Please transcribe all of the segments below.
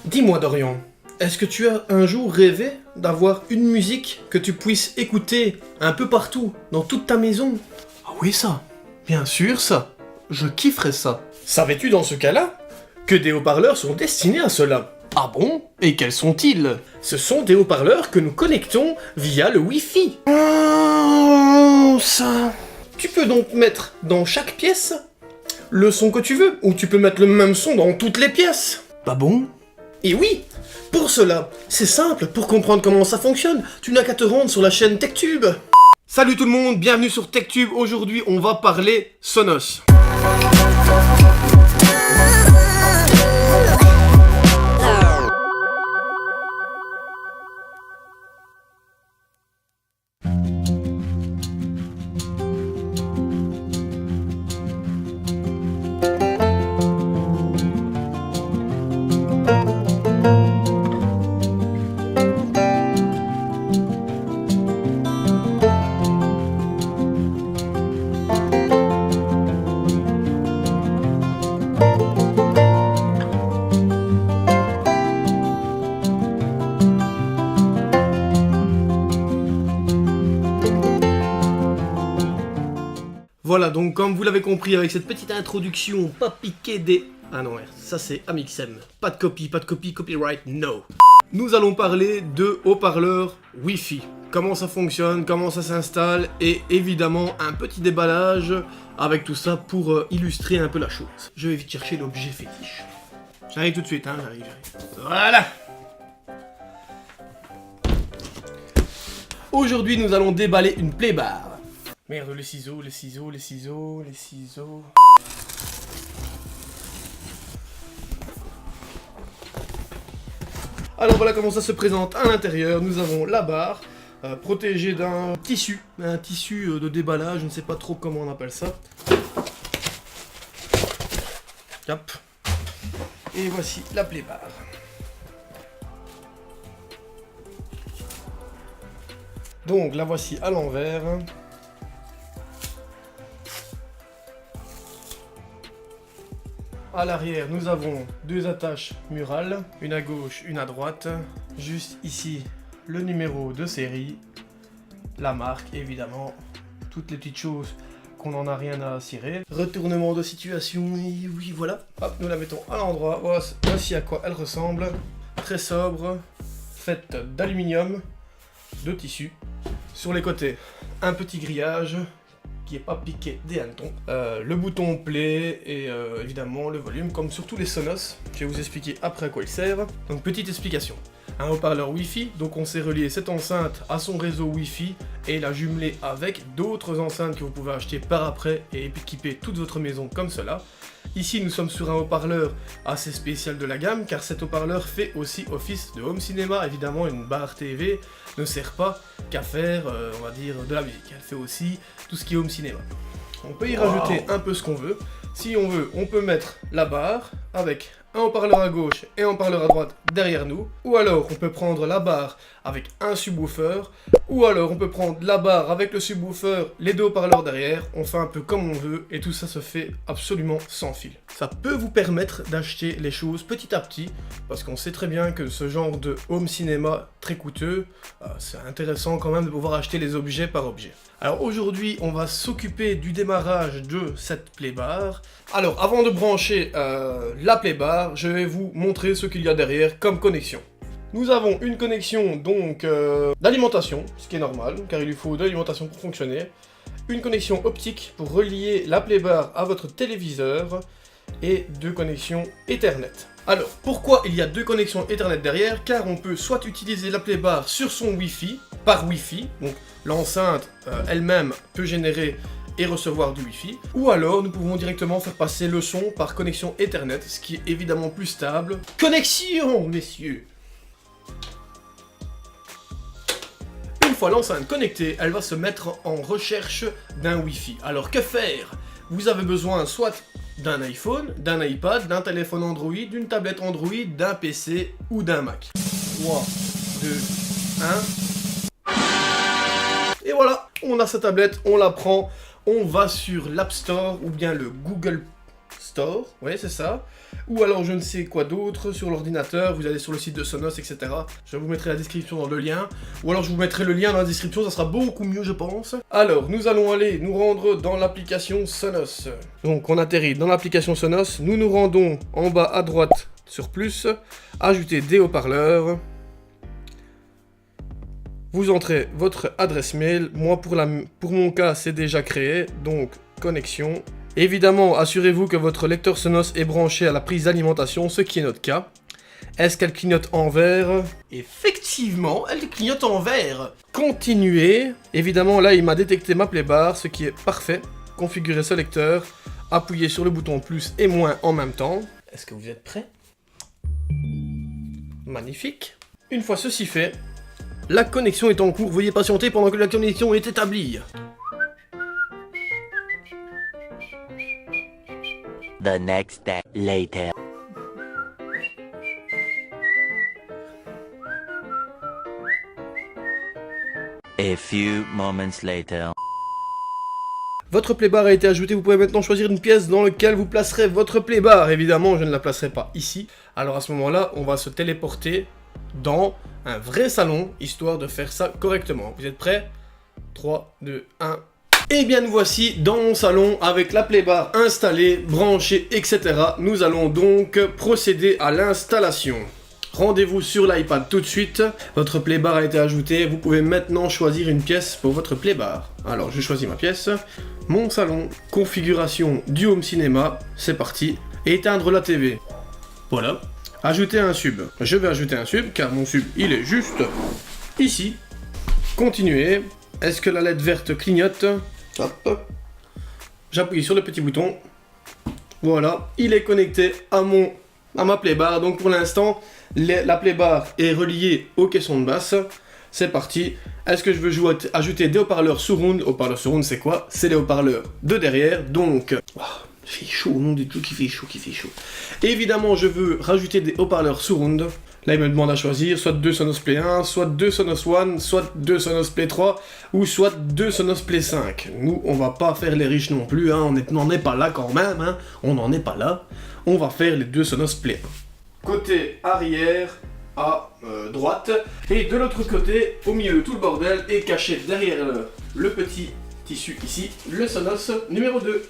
Dis-moi Dorian, est-ce que tu as un jour rêvé d'avoir une musique que tu puisses écouter un peu partout, dans toute ta maison? Ah oui ça, bien sûr ça, je kifferais ça. Savais-tu dans ce cas-là que des haut-parleurs sont destinés à cela? Ah bon? Et quels sont-ils? Ce sont des haut-parleurs que nous connectons via le Wi-Fi. Oh, ça... Tu peux donc mettre dans chaque pièce le son que tu veux, ou tu peux mettre le même son dans toutes les pièces. Pas bon? Et oui, pour cela, c'est simple, pour comprendre comment ça fonctionne, tu n'as qu'à te rendre sur la chaîne TechTube. Salut tout le monde, bienvenue sur TechTube, aujourd'hui on va parler Sonos. Voilà, donc comme vous l'avez compris avec cette petite introduction, pas piqué des... Ah non, ça c'est Amixem. Pas de copie, copyright, no. Nous allons parler de haut-parleurs Wi-Fi. Comment ça fonctionne, comment ça s'installe, et évidemment un petit déballage avec tout ça pour illustrer un peu la chose. Je vais vite chercher l'objet fétiche. J'arrive tout de suite, hein, j'arrive. Voilà. Aujourd'hui, nous allons déballer une playbar. Merde, les ciseaux. Alors voilà comment ça se présente à l'intérieur. Nous avons la barre, protégée d'un tissu. Un tissu de déballage, je ne sais pas trop comment on appelle ça. Hop. Et voici la playbar. Donc la voici à l'envers. À l'arrière, nous avons deux attaches murales, une à gauche, une à droite. Juste ici, le numéro de série, la marque évidemment, toutes les petites choses qu'on n'en a rien à cirer. Retournement de situation, et oui voilà. Hop, nous la mettons à l'endroit, voici à quoi elle ressemble. Très sobre, faite d'aluminium, de tissu. Sur les côtés, un petit grillage qui n'est pas piqué des hannetons. Le bouton play et évidemment le volume, comme sur tous les Sonos. Je vais vous expliquer après à quoi il sert. Donc petite explication. Un haut-parleur Wi-Fi, donc on sait relier cette enceinte à son réseau Wi-Fi et la jumeler avec d'autres enceintes que vous pouvez acheter par après et équiper toute votre maison comme cela. Ici nous sommes sur un haut-parleur assez spécial de la gamme car cet haut-parleur fait aussi office de home cinéma. Évidemment une barre TV ne sert pas qu'à faire on va dire de la musique, elle fait aussi tout ce qui est home cinéma. On peut y rajouter un peu ce qu'on veut. Si on veut, on peut mettre la barre avec un haut-parleur à gauche et un haut-parleur à droite derrière nous. Ou alors on peut prendre la barre avec un subwoofer. Ou alors on peut prendre la barre avec le subwoofer, les deux haut-parleurs derrière. On fait un peu comme on veut et tout ça se fait absolument sans fil. Ça peut vous permettre d'acheter les choses petit à petit. Parce qu'on sait très bien que ce genre de home cinéma très coûteux, c'est intéressant quand même de pouvoir acheter les objets par objet. Alors aujourd'hui, on va s'occuper du démarrage de cette playbar. Alors avant de brancher la playbar, je vais vous montrer ce qu'il y a derrière comme connexion. Nous avons une connexion donc d'alimentation, ce qui est normal, car il lui faut de l'alimentation pour fonctionner. Une connexion optique pour relier la playbar à votre téléviseur et deux connexions Ethernet. Alors, pourquoi il y a deux connexions Ethernet derrière? Car on peut soit utiliser la playbar sur son Wi-Fi, par Wi-Fi, donc l'enceinte elle-même peut générer et recevoir du Wi-Fi, ou alors nous pouvons directement faire passer le son par connexion Ethernet, ce qui est évidemment plus stable. Connexion, messieurs! Une fois l'enceinte connectée, elle va se mettre en recherche d'un Wi-Fi. Alors que faire? Vous avez besoin soit d'un iPhone, d'un iPad, d'un téléphone Android, d'une tablette Android, d'un PC ou d'un Mac. 3, 2, 1... Et voilà, on a sa tablette, on la prend, on va sur l'App Store ou bien le Google Store, oui c'est ça, ou alors je ne sais quoi d'autre sur l'ordinateur, vous allez sur le site de Sonos, etc. Je vous mettrai la description dans le lien, ou alors je vous mettrai le lien dans la description, ça sera beaucoup mieux je pense. Alors, nous allons aller nous rendre dans l'application Sonos. Donc on atterrit dans l'application Sonos, nous nous rendons en bas à droite sur plus, ajouter des haut-parleurs. Vous entrez votre adresse mail, moi pour mon cas c'est déjà créé, donc connexion. Évidemment, assurez-vous que votre lecteur Sonos est branché à la prise d'alimentation, ce qui est notre cas. Est-ce qu'elle clignote en vert? Effectivement, elle clignote en vert. Continuez. Évidemment, là il m'a détecté ma playbar, ce qui est parfait. Configurez ce lecteur, appuyez sur le bouton plus et moins en même temps. Est-ce que vous êtes prêts? Magnifique. Une fois ceci fait, la connexion est en cours, veuillez patienter pendant que la connexion est établie. The next day later. A few moments later. Votre playbar a été ajouté, vous pouvez maintenant choisir une pièce dans laquelle vous placerez votre playbar. Évidemment, je ne la placerai pas ici. Alors à ce moment-là, on va se téléporter dans un vrai salon, histoire de faire ça correctement. Vous êtes prêts? 3, 2, 1... Et bien nous voici dans mon salon avec la playbar installée, branchée, etc. Nous allons donc procéder à l'installation. Rendez-vous sur l'iPad tout de suite. Votre playbar a été ajoutée. Vous pouvez maintenant choisir une pièce pour votre playbar. Alors je choisis ma pièce. Mon salon. Configuration du home cinéma. C'est parti. Éteindre la TV. Voilà. Ajouter un sub. Je vais ajouter un sub car mon sub il est juste ici. Continuer. Est-ce que la LED verte clignote? Hop. J'appuie sur le petit bouton. Voilà, il est connecté à ma playbar. Donc pour l'instant, la playbar est reliée aux caissons de basse. C'est parti. Est-ce que je veux ajouter des haut-parleurs surround? Haut-parleurs surround, c'est quoi? C'est les haut-parleurs de derrière. Donc, il fait chaud, au nom du tout, qui fait chaud. Évidemment, je veux rajouter des haut-parleurs surround. Là, il me demande à choisir soit 2 Sonos Play 1, soit 2 Sonos One, soit 2 Sonos Play 3, ou soit 2 Sonos Play 5. Nous, on va pas faire les riches non plus, hein. On n'en est pas là quand même, hein. On n'en est pas là. On va faire les 2 Sonos Play 1. Côté arrière, à droite, et de l'autre côté, au milieu de tout le bordel, et caché derrière le petit tissu ici, le Sonos numéro 2.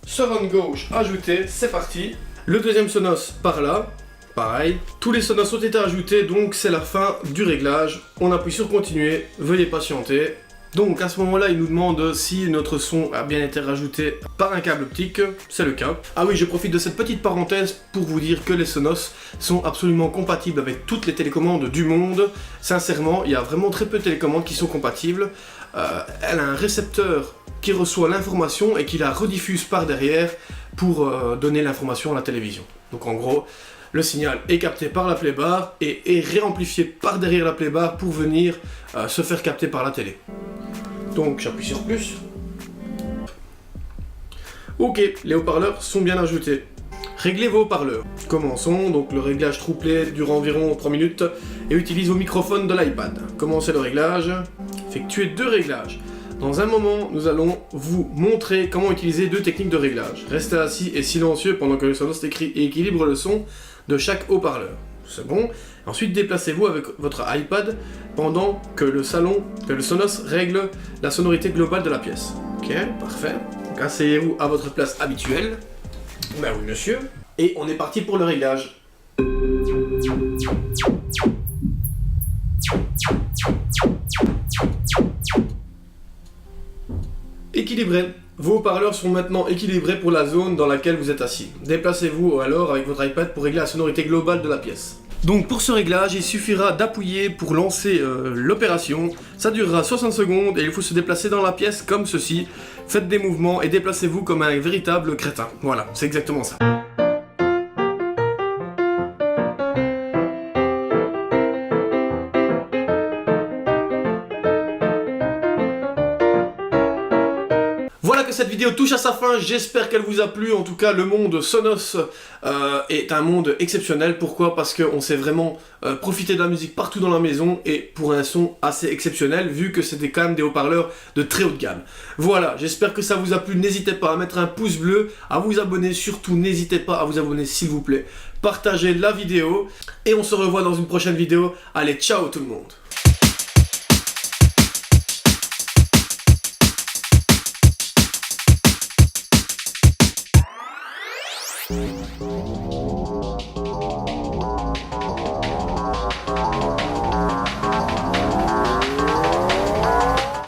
Surround gauche ajouté, c'est parti. Le deuxième Sonos par là. Pareil, tous les Sonos ont été ajoutés, donc c'est la fin du réglage. On appuie sur continuer, veuillez patienter. Donc à ce moment-là, il nous demande si notre son a bien été rajouté par un câble optique, c'est le cas. Ah oui, je profite de cette petite parenthèse pour vous dire que les Sonos sont absolument compatibles avec toutes les télécommandes du monde. Sincèrement, il y a vraiment très peu de télécommandes qui sont compatibles. Elle a un récepteur qui reçoit l'information et qui la rediffuse par derrière pour donner l'information à la télévision. Donc en gros, le signal est capté par la playbar et est réamplifié par derrière la playbar pour venir se faire capter par la télé. Donc j'appuie sur plus. Ok, les haut-parleurs sont bien ajoutés. Réglez vos haut-parleurs. Commençons, donc le réglage true play dure environ 3 minutes et utilise vos microphones de l'iPad. Commencez le réglage. Effectuez 2 réglages. Dans un moment, nous allons vous montrer comment utiliser 2 techniques de réglage. Restez assis et silencieux pendant que le Sonos écrit et équilibre le son de chaque haut-parleur. C'est bon. Ensuite, déplacez-vous avec votre iPad pendant que le Sonos règle la sonorité globale de la pièce. Ok, parfait. Donc asseyez-vous à votre place habituelle. Ben oui, monsieur. Et on est parti pour le réglage. Équilibré. Vos haut-parleurs sont maintenant équilibrés pour la zone dans laquelle vous êtes assis. Déplacez-vous alors avec votre iPad pour régler la sonorité globale de la pièce. Donc pour ce réglage, il suffira d'appuyer pour lancer l'opération. Ça durera 60 secondes et il faut se déplacer dans la pièce comme ceci. Faites des mouvements et déplacez-vous comme un véritable crétin. Voilà, c'est exactement ça. Voilà que cette vidéo touche à sa fin, j'espère qu'elle vous a plu. En tout cas, le monde Sonos est un monde exceptionnel. Pourquoi? Parce qu'on sait vraiment profiter de la musique partout dans la maison et pour un son assez exceptionnel, vu que c'était quand même des haut-parleurs de très haute gamme. Voilà, j'espère que ça vous a plu. N'hésitez pas à mettre un pouce bleu, à vous abonner. Surtout, n'hésitez pas à vous abonner s'il vous plaît. Partagez la vidéo et on se revoit dans une prochaine vidéo. Allez, ciao tout le monde!